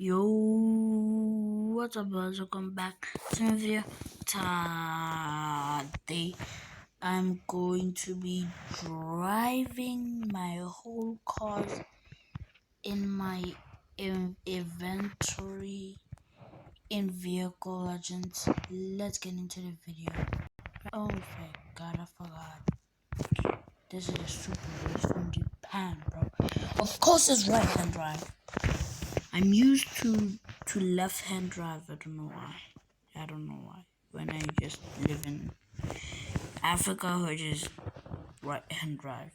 Yo, what's up guys, welcome back to my video. Today I'm going to be driving my whole cars in my inventory in Vehicle Legends. Let's get into the video. Oh my god, I forgot. This is a super race from Japan, bro. Of course it's right hand drive. I'm used to left hand drive. I don't know why. When I just live in Africa, which is right hand drive.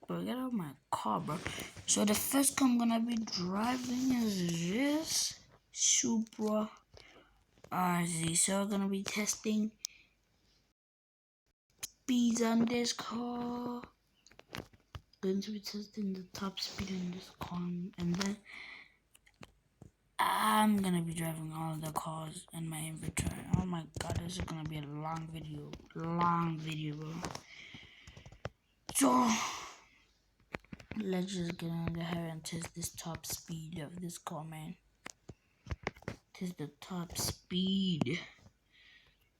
Bro, get out of my car, bro. So the first car I'm gonna be driving is this Supra RZ. So we're gonna be testing speeds on this car. Going to be testing the top speed on this car, and then I'm gonna be driving all the cars in my inventory. Oh my god, this is gonna be a long video. Bro. So let's just get on the hair and test this top speed of this car, man. Test the top speed.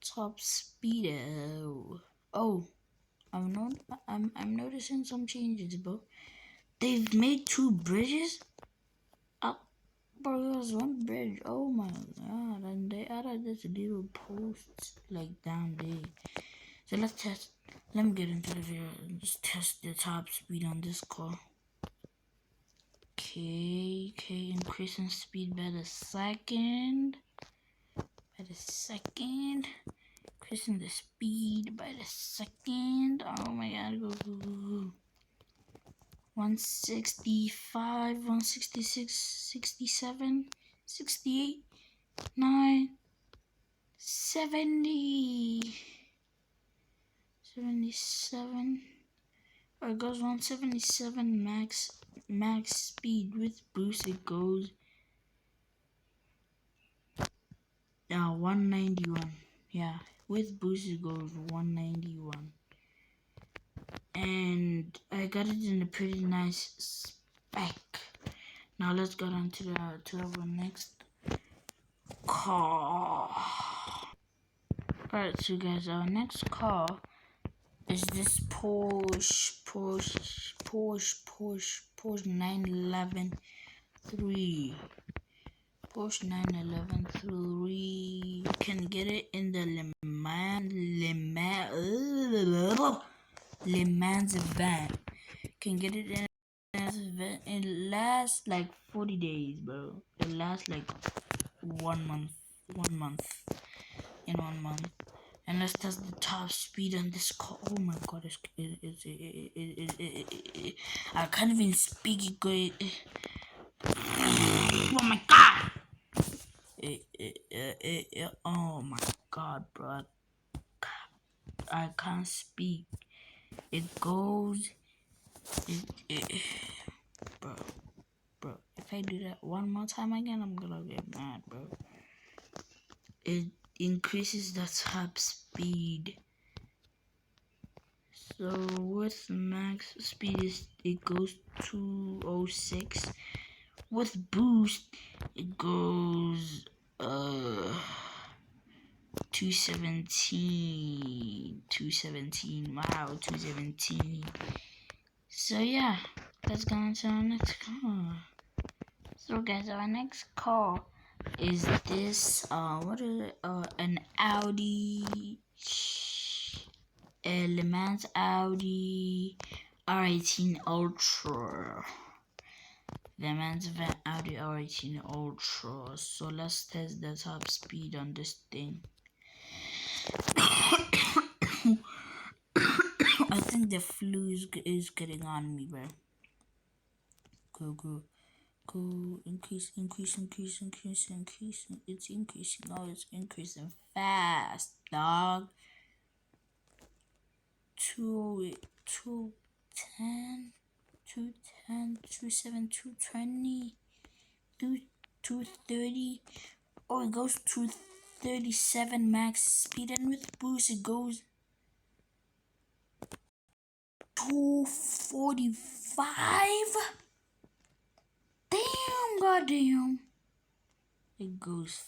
Top speed. Oh, I'm noticing some changes, bro. They've made two bridges. Bro, there's one bridge. Oh my god, and they added this little post like down there. So let's test. Let me get into the video and just test the top speed on this car. Okay, increasing speed by the second. Increasing the speed by the second. Oh my god, go. 165, 166, 67, 68, 9, 70, 77. It goes 177 max speed. With boost it goes 191. Yeah, with boost it goes 191. And I got it in a pretty nice spec. Now let's get on to our next car. Alright, so guys, our next car is this Porsche 911 3. Porsche 911 3. You can get it in the Le Mans event. Can get it in event. It lasts like 40 days, bro. It lasts like 1 month. 1 month. In 1 month. And let's test the top speed on this car. Oh my god, I can't even speak it good. Oh my god! Oh my god, bro. I can't speak. It goes. Bro. If I do that one more time again, I'm gonna get mad, bro. It increases the top speed. So with max speed it goes 206. With boost it goes 217. Wow, 217. So yeah, let's go on to our next car. So guys, our next car is this what is it? An Audi Le Mans Audi R18 Ultra. The Mans Audi R18 Ultra. So let's test the top speed on this thing. I think the flu is getting on me, bro. Go. Increase. It's increasing. Oh, it's increasing fast, dog. 210, 207, 220, 230. Oh, it goes to 37 max speed, and with boost it goes 245. Damn, God damn. It goes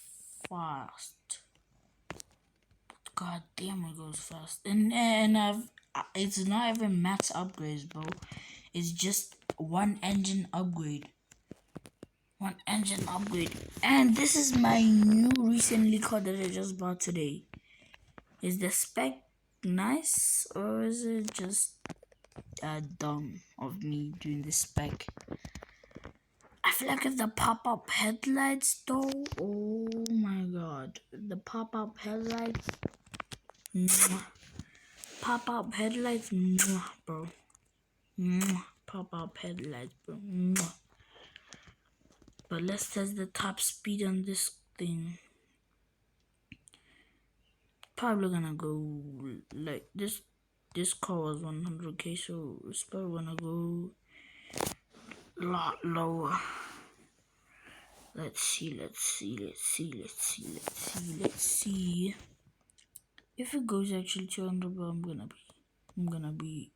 fast. God damn, it goes fast. It's not even max upgrades, bro. It's just one engine upgrade. One engine upgrade. And this is my new recently car that I just bought today. Is the spec nice, or is it just dumb of me doing the spec? I feel like if the pop-up headlights though, oh my god, the pop-up headlights, pop-up headlights, bro, pop-up headlights, bro. But let's test the top speed on this thing. Probably gonna go like this. This car was 100k, so it's probably gonna go a lot lower. Let's see. If it goes actually 200, bro, I'm gonna be.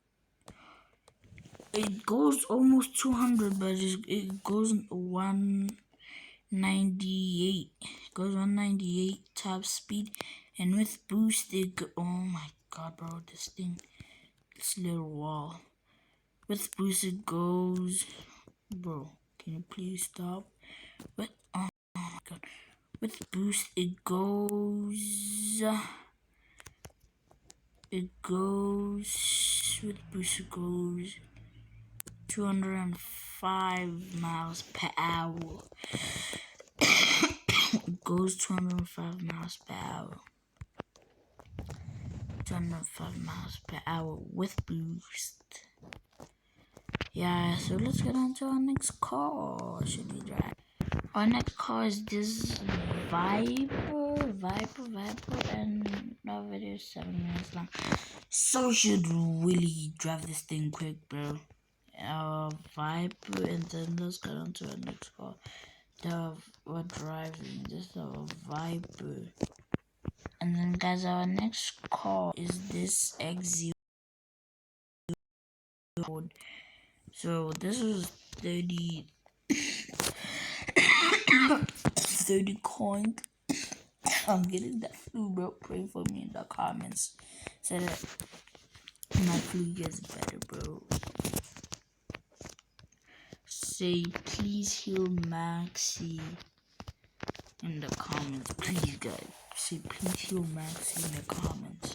It goes almost 200, but it goes 198. It goes 198 top speed, and with boost it oh my god, bro, this little wall. With boost it goes, bro. Can you please stop? But oh my god, with boost it goes. With boost it goes 205 miles per hour. It goes 205 miles per hour. 205 miles per hour with boost. Yeah, so let's get on to our next car. Should we drive? Our next car is this Viper, and our video is 7 minutes long. So we should really drive this thing quick, bro. Viper, and then let's get on to our next car. We're driving this Viper, and then guys, our next car is this X0. So this is 30 coins. I'm getting that flu, bro. Pray for me in the comments so that my flu gets better, bro. Say please heal Maxi in the comments, please, guys. Say please heal Maxi in the comments.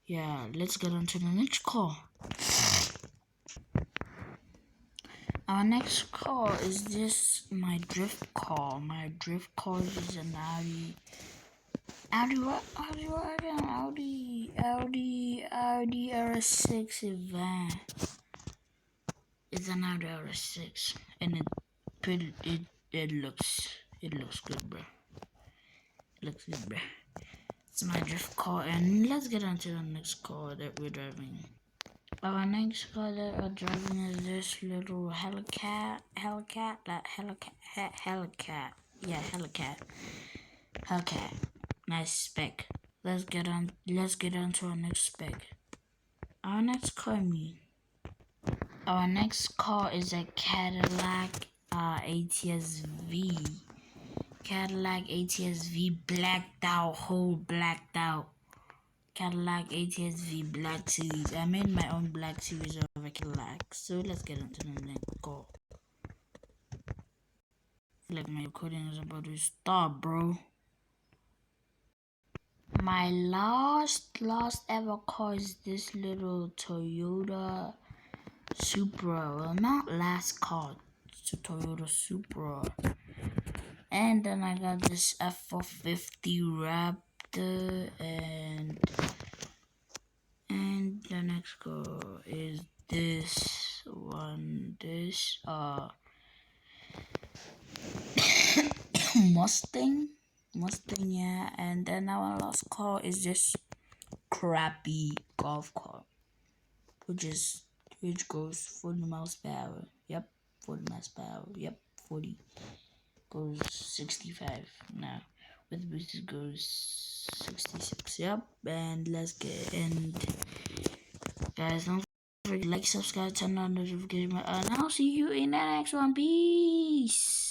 Yeah, let's get on to the next car. Our next car is this my drift car. My drift car is an Audi RS6 van. It's an Audi RS6, and it looks good, bro. It looks good, bro. It's my drift car, and let's get on to the next car that we're driving. Our next car that we're driving is this little Hellcat. Nice spec. Let's get on to our next spec. Our next car is a Cadillac ATS-V. Cadillac ATS-V blacked out. Cadillac ATS-V black series. I made my own black series of a Cadillac. So let's get into the next car. Like my recording is about to stop, bro. My last ever car is this little Toyota Supra. Well, not last car. It's a Toyota Supra. And then I got this F450 Raptor, and the next car is this one. This Mustang, yeah. And then our last car is this crappy golf car, which goes 40 miles per hour. Yep, 40 miles per hour. Yep, 40. Goes 65 now. With boost it goes 66. Yep, and let's get guys, don't forget to like, subscribe, turn on notification, and I'll see you in the next one. Peace.